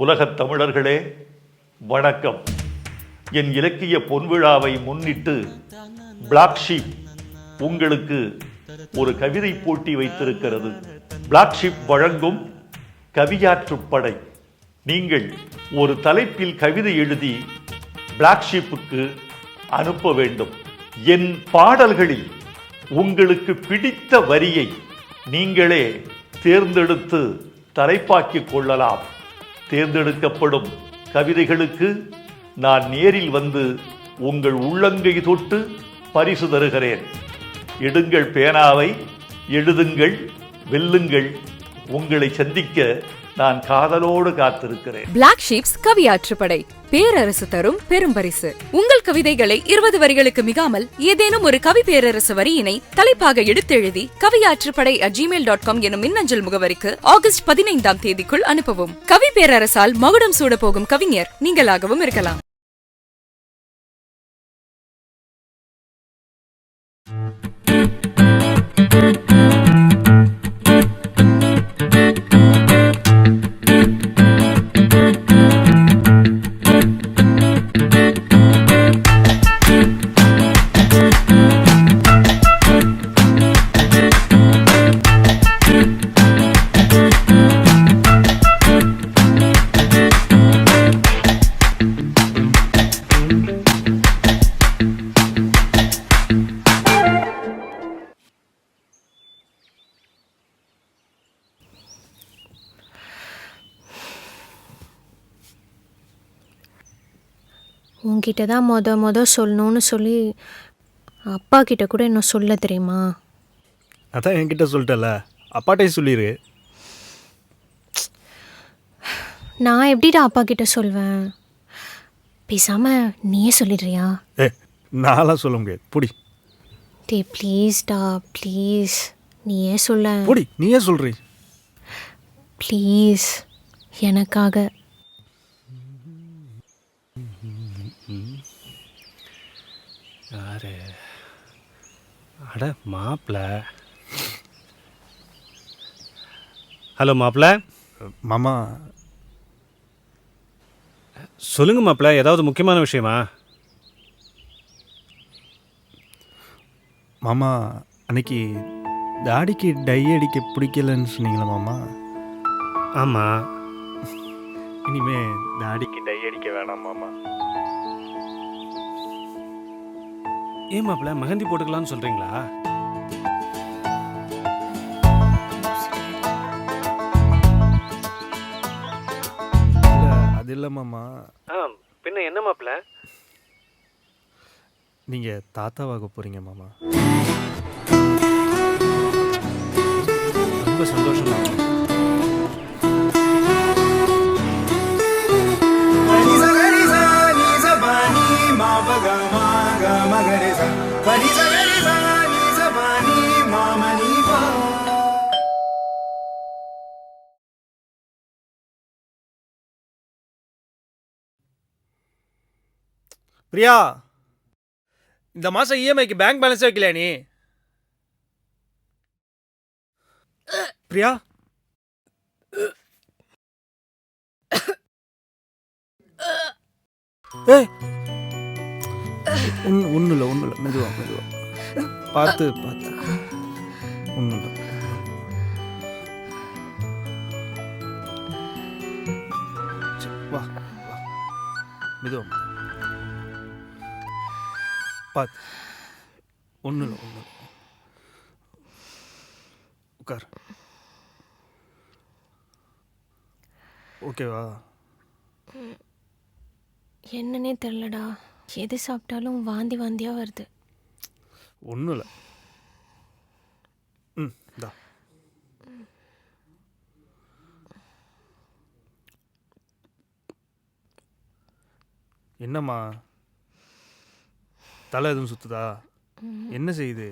உலகத் தமிழர்களே வணக்கம். என் இலக்கிய பொன்விழாவை முன்னிட்டு பிளாக் ஷீப் உங்களுக்கு ஒரு கவிதை போட்டி வைத்திருக்கிறது. பிளாக் ஷீப் வழங்கும் கவியாற்றுப்படை. நீங்கள் ஒரு தலைப்பில் கவிதை எழுதி பிளாக் ஷீப்புக்கு அனுப்ப வேண்டும். என் பாடல்களில் உங்களுக்கு பிடித்த வரியை நீங்களே தேர்ந்தெடுத்து தலைப்பாக்கிக் கொள்ளலாம். தேர்ந்தெடுக்கப்படும் கவிதைகளுக்கு நான் நேரில் வந்து உங்கள் உள்ளங்கை தொட்டு பரிசு தருகிறேன். எடுங்கள் பேனாவை, எழுதுங்கள், வெல்லுங்கள். உங்களை சந்திக்க நான் காதலோடு காத்திருக்கிறேன். பிளாக் ஷீப்ஸ் கவியாற்றுப்படை பேரரசு தரும் பெரும் பரிசு. உங்கள் கவிதைகளை 20 வரிகளுக்கு மிகாமல் ஏதேனும் ஒரு கவி பேரரசு வரியினை தலைப்பாக எடுத்தெழுதி kaviyaatrupadai@gmail.com எனும் மின்னஞ்சல் முகவரிக்கு ஆகஸ்ட் 15ஆம் தேதிக்குள் அனுப்பவும். கவி பேரரசால் மகுடம் சூட போகும் கவிஞர் நீங்களாகவும் இருக்கலாம். உன்கிட்ட தான் மொத சொல்லணும்னு சொல்லி அப்பா கிட்ட கூட இன்னும் சொல்ல தெரியுமா? அதான் என்கிட்ட சொல்லிட்டல, அப்பாட்டே சொல்லிடு. நான் எப்படிடா அப்பா கிட்ட சொல்வேன்? பேசாம நீயே சொல்லிடுறியா? நான்லாம் சொல்ல முடியாது, புடி. டே ப்ளீஸ்டா, ப்ளீஸ் நீயே சொல்ல. புடி, நீயே சொல்றீ. ப்ளீஸ் எனக்காக. யாரு? அட மாப்பிள்ள. ஹலோ மாப்பிள்ள. மாமா. சொல்லுங்க மாப்பிள்ள, ஏதாவது முக்கியமான விஷயமா? மாமா, அன்னைக்கு தாடிக்கு டை அடிக்க பிடிக்கலன்னு சொன்னீங்களா மாமா? ஆமாம். இனிமே தாடிக்கு டை அடிக்க வேணாம் மாமா. ஏன் மாப்பிள்ள, மெஹந்தி போட்டுக்கலாம்னு சொல்கிறீங்களா? அது இல்லை மாமா. பின்ன என்ன மாப்பிள்ள? நீங்கள் தாத்தாவாக போகிறீங்க மாமா. ரொம்ப சந்தோஷம் மாமா. பிரியா, இந்த மாசம் இஎம்ஐக்கு பேங்க் பேலன்ஸ் வைக்கலையா நீ? பிரியா, ஒன்றும் இல்லை மெதுவா பார்த்து ஒன்றும் இல்லை. வா மெதுவா பார்த்து. ஒன்றும் இல்லை உட்கார். ஓகேவா? என்னன்னே தெரிலடா, எது சாப்பிட்டாலும் வாந்தியா வருது. ஒன்றும் இல்லை. இந்தா. என்னம்மா, தலை எதுவும் சுத்துதா? என்ன செய்யுது?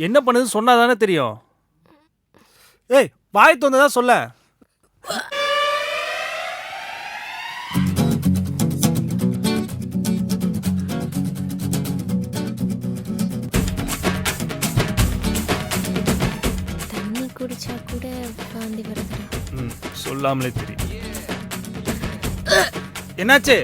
என்ன பண்ணுது சொன்னா தானே தெரியும். ஏய், வாய் தோந்ததா சொல்ல. தண்ணி குடிச்சா கூட வாந்தி வருதுடா. சொல்லாமலே தெரியும். என்னாச்சு?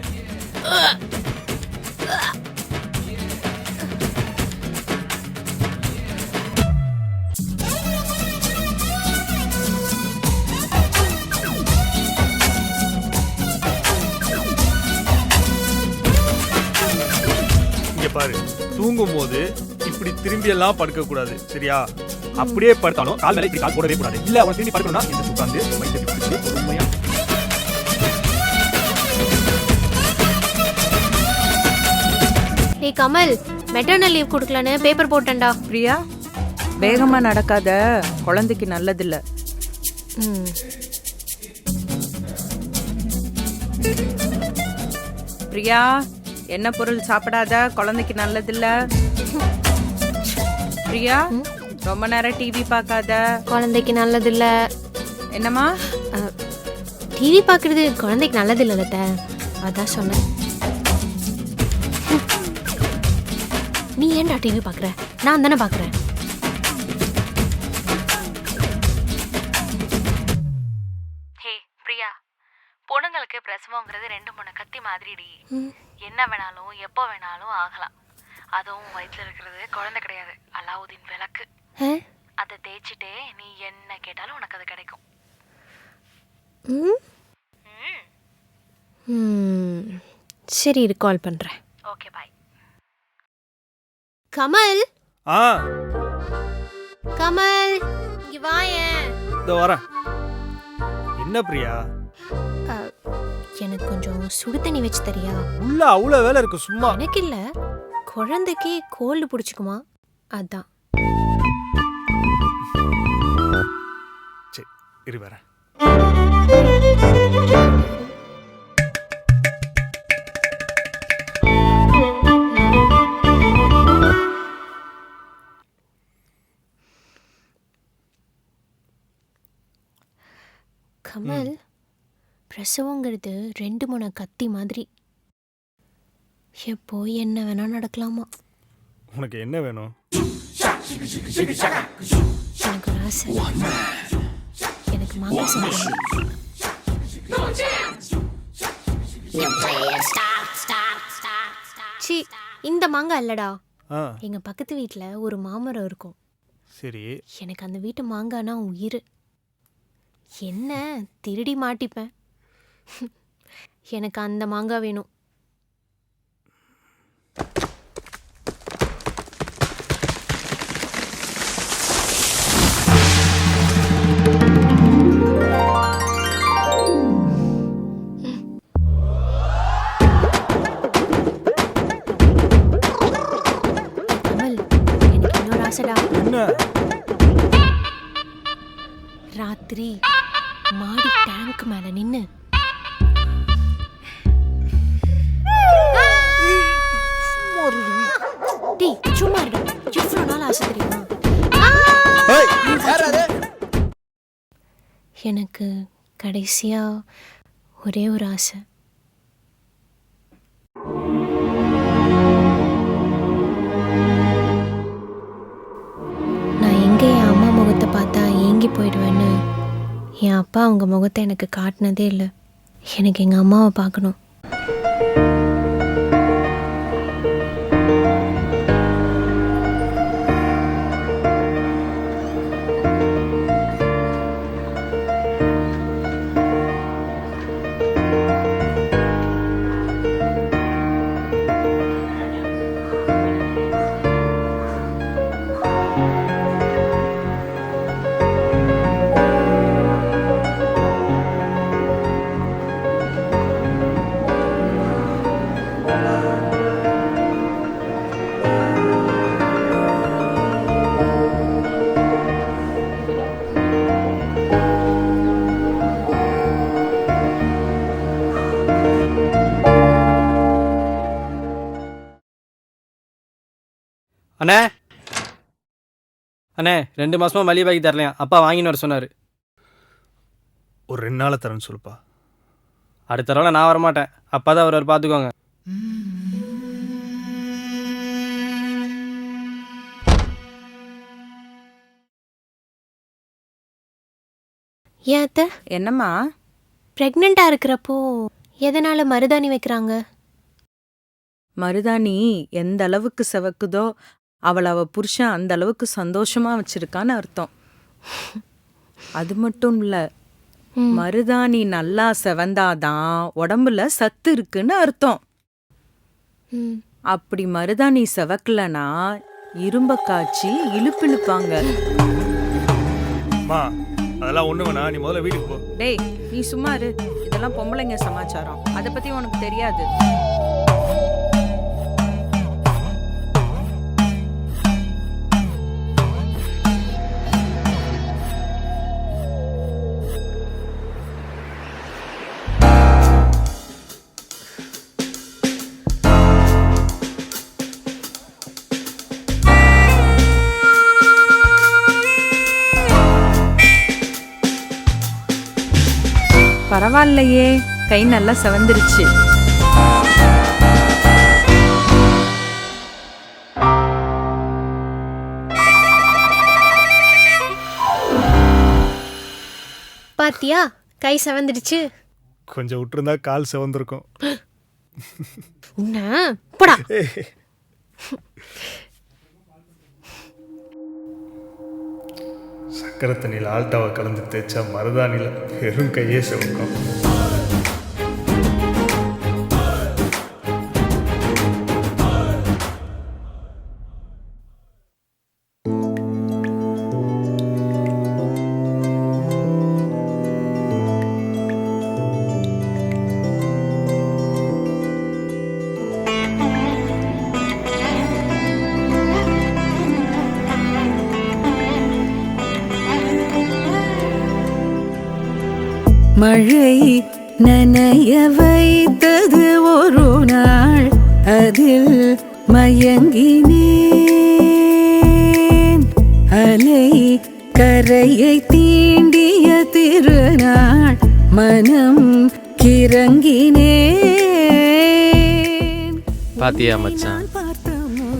இங்க பாரு, தூங்கும் போது இப்படி திரும்பி எல்லாம் படுக்க கூடாது, சரியா? அப்படியே படுத்தாலும் கால் மேல இப்படி கால் போடவே கூடாது. இல்ல அவன் திரும்பி படுக்கணும்னா இந்த உட்கார்ந்து வயிற்று பிடிச்சு பொறுமையா. டேய் கமல், மெட்டர்னல் லீவ் கொடுக்கலன்னு பேப்பர் போட்டேன்டா. பிரியா, வேகமா நடக்காத, குழந்தைக்கு நல்லதில்ல. ம். பிரியா, என்ன பொருள் சாப்பிடாத, குழந்தைக்கு நல்லதில்ல. பிரியா, ரொம்ப நேரம் டிவி பார்க்காத. குழந்தைக்கு நல்லதில்ல. என்னம்மா? டிவி பார்க்குறது குழந்தைக்கு நல்லதில்ல லத்த, அதான் சொன்னேன். நீ ஏன்டா டிவி பார்க்குற? நான் தானே பார்க்குறேன். ஹே பிரியா, பொண்ணுங்களுக்கு பிரசவங்கிறது 2-3 கத்தி மாதிரிடி. என்ன வேணாலும் எப்போ வேணாலும் ஆகலாம். அதுவும் வயிற்றுல இருக்கிறது குழந்தை கிடையாது, அலாவுதீன் விளக்கு. அதை தேய்ச்சிட்டே நீ என்ன கேட்டாலும் உனக்கு அது கிடைக்கும். சரி, இது கால் பண்ணுறேன். Okay bye. கமல், ஆ, கமல் இங்க வாயேன். இதோ வரேன். என்ன பிரியா? எனக்கு கொஞ்சம் சுடு தண்ணி வச்சு தரியா? உள்ள அவ்வளவு வேலை இருக்கு, சும்மா. எனக்கு இல்ல, குழந்தைக்கு கோல்டு பிடிச்சிக்குமா, அதான். சரி, இரு வரேன். கமல், பிரசவங்கிறது 2-3 கத்தி மாதிரி. எப்போ என்ன வேணா நடக்கலாமா? உனக்கு என்ன வேணும்? எனக்கு ஒரு ஆசை. எனக்கு மாங்காய் சாப்பிடணும். சி, இந்த மாங்காய் இல்லடா. ஆ, எங்க பக்கத்து வீட்டில் ஒரு மாமரம் இருக்கும். சரி. எனக்கு அந்த வீட்டு மாங்காய்னா உயிர். என்ன திருடி மாட்டிப்பேன். எனக்கு அந்த மாங்காய் வேணும். கமல், எனக்கு இன்னொரு ஆசைடா. என்ன? ராத்திரி மாடி டேங்க் மேல நின்னு டேய் சும்மா இருடா, எவ்வளோ நாள் ஆசை தெரியுமா? எனக்கு கடைசியா ஒரே ஒரு ஆசை. நான் எங்க என் அம்மா முகத்தை பார்த்தா ஏங்கி போயிடுவேன்னு என் அப்பா அவங்க முகத்தை எனக்கு காட்டினதே இல்லை. எனக்கு எங்கள் அம்மாவை பார்க்கணும். அண்ணே அண்ணே 2 மாசமா மளிகை பாக்கி தரலையா, அப்பா வாங்கின்னு வர சொன்னார். ஒரு 2 நாள் தரேன்னு சொல்லுப்பா. அடுத்த தடவை நான் வரமாட்டேன், அப்பா தான் அவர் பார்த்துக்கோங்க. ஏன் அத்தை, என்னம்மா? ப்ரெக்னெண்ட்டாக இருக்கிறப்போ எதனால மருதாணி வைக்கிறாங்க? மருதாணி எந்த அளவுக்கு செவக்குதோ அவ புருஷன் அந்த அளவுக்கு சந்தோஷமா வச்சிருக்கான்னு அர்த்தம். அது மட்டும் இல்ல, மருதாணி நல்லா செவந்தாதான் உடம்புல சத்து இருக்குன்னு அர்த்தம். ம். அப்படி மருதாணி செவக்கலனா இரும்ப காய்ச்சி இழுப்பிழுப்பாங்க. மா அதெல்லாம் ஒண்ணு வேணா, நீ முதல்ல வீட்டுக்கு போ. டேய் நீ சும்மா இரு, இதெல்லாம் பொம்பளைங்க சமாச்சாரம், அதை பத்தி உனக்கு தெரியாது. பரவாயில்லையே, கை நல்லா செவந்துருச்சு. பாத்தியா, கை செவந்துடுச்சு. கொஞ்சம் விட்டுருந்தா கால் செவந்திருக்கும். உன்ன போடா. சக்கரை தண்ணியில் ஆல்டாவை கலந்து தேய்ச்சா மருதாணியில் வெறும் கையே செவக்கும். மழை நனைய வைத்தது ஒரு நாள், அதில் மயங்கினேன். அலை கரையை தீண்டிய திருநாள், மனம் கிறங்கினேன். பாத்தியா மச்சான்,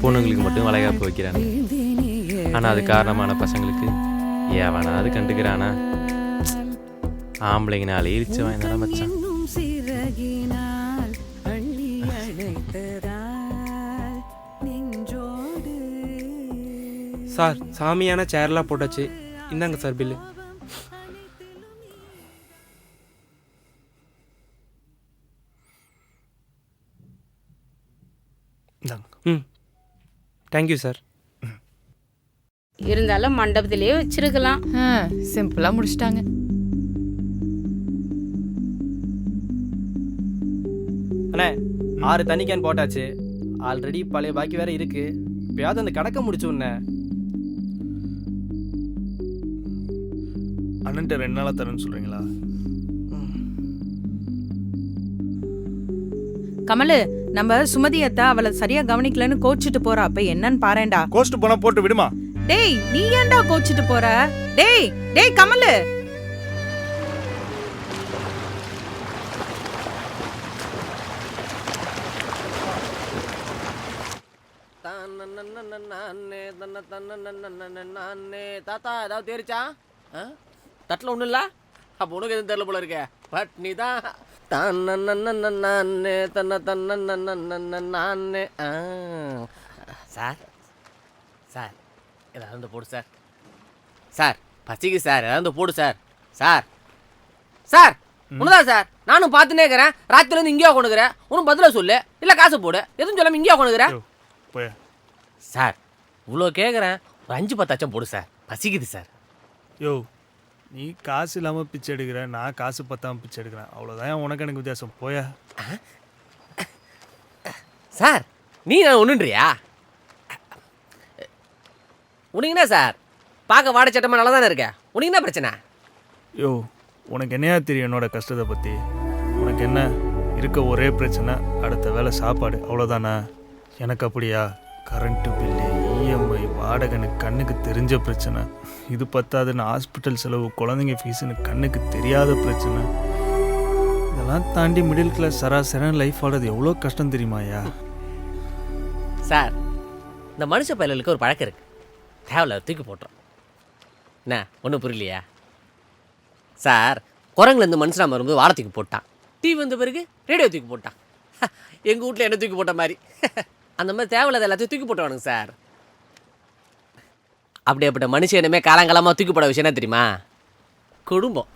பொண்ணுங்களுக்கு மட்டும் வளைகாப்பு வைக்கிறாங்க, ஆனால் அது காரணமான பசங்களுக்கு ஏவனாவது கண்டுக்கிறானா? ஆம்பளைங்கனாலே இழிச்சு வாய்ந்தான மச்சான். சார், சாமியான சேர்லாம் போட்டாச்சு, இந்தாங்க சார் பில்லு. ம், தேங்க்யூ சார். இருந்தாலும் மண்டபத்திலேயே வச்சிருக்கலாம். சிம்பிளா முடிச்சிட்டாங்க. அண்ணே 6 தண்ணி கேன் போட்டாச்சு, ஆல்ரெடி பழைய பாக்கி வேற இருக்கு. இப்பயாவது அந்த கணக்கை முடிச்சு உடனே. அண்ணன்ட்ட 2 நாளாக தரேன்னு சொல்கிறீங்களா? கமலு, நம்ம சுமதியத்தை அவளை சரியா கவனிக்கலன்னு கோச்சிட்டு போறா. அப்ப என்னன்னு பாறேன்டா. கோஸ்ட் போனால் போட்டு விடுமா? டேய் நீ ஏன்டா கோச்சிட்டு போற? டேய் டேய் கமலு, தாத்தா ஏதாவது தெரிச்சா? தட்டில் ஒன்றும் இல்லை. அப்போ உனக்கு எதுவும் தெரியல போல இருக்க. பட் நீ தான் சார் சார் ஏதாவது போடு சார். சார் பசிக்கு சார், ஏதாவது போடு சார். சார் சார் ஒண்ணுதான் சார், நானும் பார்த்துனே இருக்கிறேன். ராத்திரிலேருந்து இங்கேயா கொண்டுக்கிறேன், ஒன்றும் பதிலாக சொல்லு, இல்லை காசு போடு, எதுவும் சொல்லாமல் இங்கேயா கொண்டுக்கிறேன். சார் இவ்வளோ கேட்குறேன், ஒரு 5-10 போடு சார், பசிக்குது சார். யோ, நீ காசு இல்லாமல் பிச்சை எடுக்கிற, நான் காசு பத்தாமல் பிச்சை எடுக்கிறேன், அவ்வளோதான் உனக்கு எனக்கு வித்தியாசம். போயா சார், நீ நான் ஒன்றுன்றியா? உனக்கு என்ன சார், பார்க்க வாடகை சட்டமாக நல்லா தானே இருக்க, உனக்கு என்ன பிரச்சனை? யோ, உனக்கு என்னையா தெரியும் என்னோட கஷ்டத்தை பற்றி? உனக்கு என்ன இருக்க ஒரே பிரச்சனை, அடுத்த வேலை சாப்பாடு, அவ்வளோதானே? எனக்கு அப்படியா? கரண்ட்டு பில்லு, இஎம்ஐ, வாடகைன்னு கண்ணுக்கு தெரிஞ்ச பிரச்சனை. இது பத்தாதுன்னு ஹாஸ்பிட்டல் செலவு, குழந்தைங்க ஃபீஸுன்னு கண்ணுக்கு தெரியாத பிரச்சனை. இதெல்லாம் தாண்டி மிடில் கிளாஸ் சராசரியான லைஃப் ஆடுறது எவ்வளோ கஷ்டம் தெரியுமாயா? சார், இந்த மனுஷ பயலுக்கு ஒரு பழக்கம் இருக்குது, தேவையில்ல தூக்கி போட்டுறோம். என்ன ஒன்றும் புரியலையா? சார், குரங்குலேருந்து மனுஷனாக வரும்போது வாரத்துக்கு போட்டான், டிவி வந்த பிறகு ரேடியோ தூக்கி போட்டான். எங்கள் வீட்டில் என்ன தூக்கி போட்ட மாதிரி. அந்த மாதிரி தேவையில்லாத எல்லாத்தையும் தூக்கி போட்டவானுங்க சார். அப்படியேப்பட்ட மனுஷன் இனிமே காலங்காலமாக தூக்கி போட விஷயம் என்ன தெரியுமா? குடும்பம்.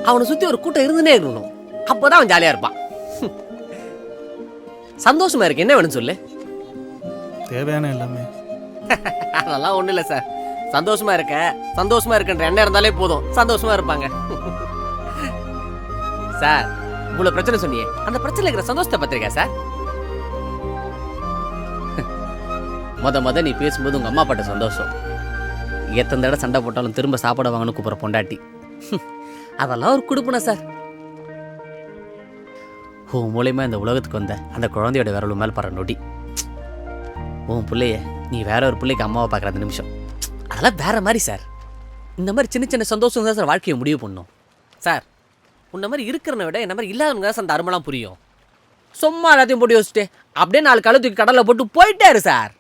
அவனை சுற்றி ஒரு கூட்டம் இருந்துனே இருக்கணும். அப்போதான் அவன் ஜாலியாக இருப்பான். சந்தோஷமா இருக்கு, என்ன வேணும்னு சொல்லு. தேவையான எல்லாமே. அதெல்லாம் ஒன்றும் இல்லை சார். சந்தோஷமா இருக்கன்ற எண்ணம் இருந்தாலே போதும், சந்தோஷமா இருப்பாங்க. சார், இவ்வளோ பிரச்சனை சொன்னியே, அந்த பிரச்சனை இருக்கிற சந்தோஷத்தை பத்திரிக்கா சார்? முத நீ பேசும்போது உங்கள் அம்மா பாட்ட சந்தோஷம், எத்தனை தடவை சண்டை போட்டாலும் திரும்ப சாப்பாடு வாங்கன்னு கூப்பிட்ற பொண்டாட்டி, அதெல்லாம் ஒரு குடுப்புனா சார். உன் மூலியமாக இந்த உலகத்துக்கு வந்த அந்த குழந்தையோட விரல் மேல் படுற நொடி, உன் பிள்ளைய நீ வேற ஒரு பிள்ளைக்கு அம்மாவை பார்க்குற அந்த நிமிஷம், அதெல்லாம் வேற மாதிரி சார். இந்த மாதிரி சின்ன சின்ன சந்தோஷம் தான் சார் வாழ்க்கையை முடிவு பண்ணும் சார். உன்ன மாதிரி இருக்கிறன விட என்ன மாதிரி இல்லாதவங்க தான் அந்த அருமெல்லாம் புரியும். சும்மா எல்லாத்தையும் போட்டு யோசிச்சுட்டு அப்படியே 4 காலை தூக்கி கடலில் போட்டு போயிட்டாரு சார்.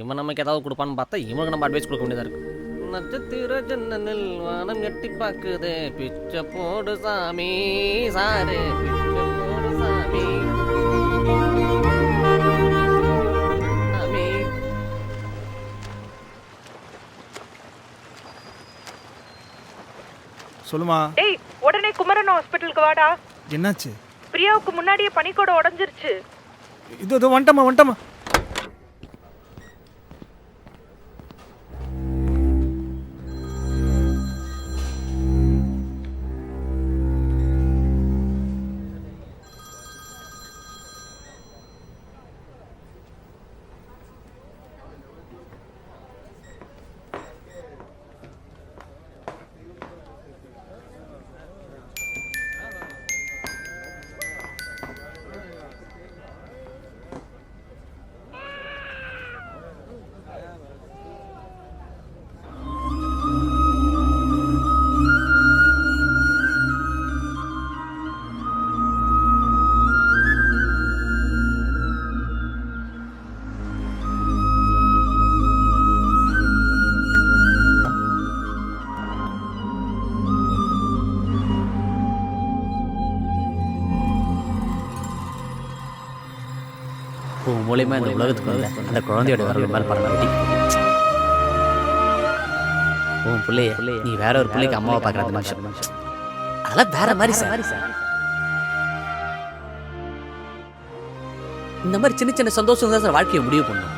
இவன் நமக்கு ஏதாவது கொடுப்பான்னு பார்த்தா இவனுக்கு நம்ம அட்வைஸ் கொடுக்க வேண்டியதாக இருக்கு. நட்சத்திர ஜன்னலில் வானம் எட்டி பார்க்குது, பிச்சை போடு சாமி சாரு, பிச்சை போடு சாமி சாமி. சொல்லுமா. டேய், உடனே குமரன் ஹாஸ்பிட்டலுக்கு வாடா. என்னாச்சு? பிரியாவுக்கு முன்னாடியே பனிக்கூட உடைஞ்சிருச்சு. இது வந்துட்டமா. உன் மூலியமாக இந்த உலகத்துக்கு வந்த அந்த குழந்தையோட விரல் மேல் படுற நொடி, உன் பிள்ளைய நீ வேற ஒரு பிள்ளைக்கு அம்மாவை பார்க்குற அந்த நிமிஷம், அதெல்லாம் வேற மாதிரி சார். இந்த மாதிரி சின்ன சின்ன சந்தோஷம் தான் சார் வாழ்க்கையை முடிவு பண்ணும்.